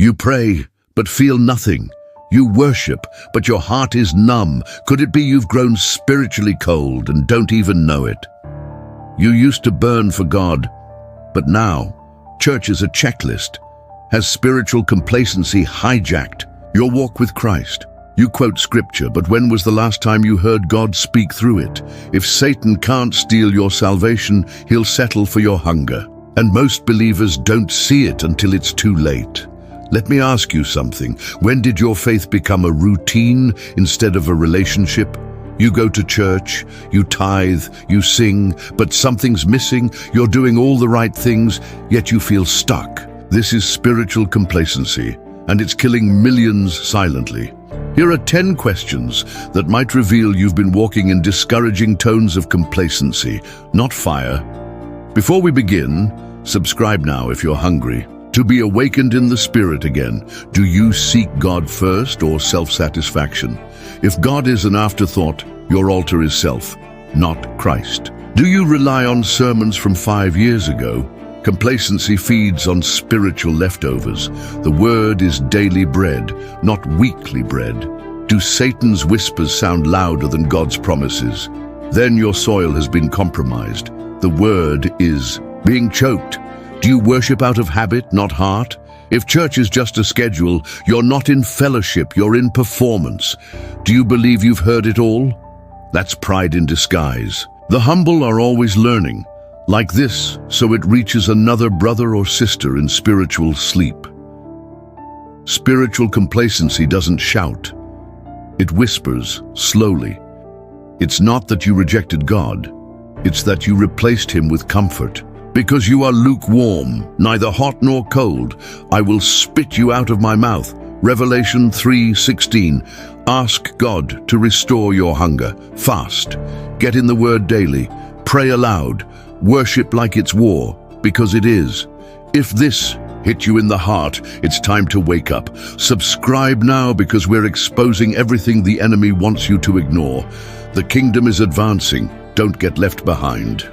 You pray, but feel nothing. You worship, but your heart is numb. Could it be you've grown spiritually cold and don't even know it? You used to burn for God, but now, church is a checklist. Has spiritual complacency hijacked your walk with Christ? You quote scripture, but when was the last time you heard God speak through it? If Satan can't steal your salvation, he'll settle for your hunger. And most believers don't see it until it's too late. Let me ask you something. When did your faith become a routine instead of a relationship? You go to church, you tithe, you sing, but something's missing. You're doing all the right things, yet you feel stuck. This is spiritual complacency, and it's killing millions silently. Here are 10 questions that might reveal you've been walking in discouraging tones of complacency, not fire. Before we begin, subscribe now if you're hungry. To be awakened in the Spirit again, do you seek God first or self-satisfaction? If God is an afterthought, your altar is self, not Christ. Do you rely on sermons from 5 years ago? Complacency feeds on spiritual leftovers. The word is daily bread, not weekly bread. Do Satan's whispers sound louder than God's promises? Then your soil has been compromised. The word is being choked. Do you worship out of habit, not heart? If church is just a schedule, you're not in fellowship, you're in performance. Do you believe you've heard it all? That's pride in disguise. The humble are always learning. Like this, so it reaches another brother or sister in spiritual sleep. Spiritual complacency doesn't shout. It whispers, slowly. It's not that you rejected God. It's that you replaced him with comfort. Because you are lukewarm, neither hot nor cold, I will spit you out of my mouth. Revelation 3:16. Ask God to restore your hunger. Fast. Get in the word daily. Pray aloud. Worship like it's war, because it is. If this hit you in the heart, it's time to wake up. Subscribe now, because we're exposing everything the enemy wants you to ignore. The kingdom is advancing. Don't get left behind.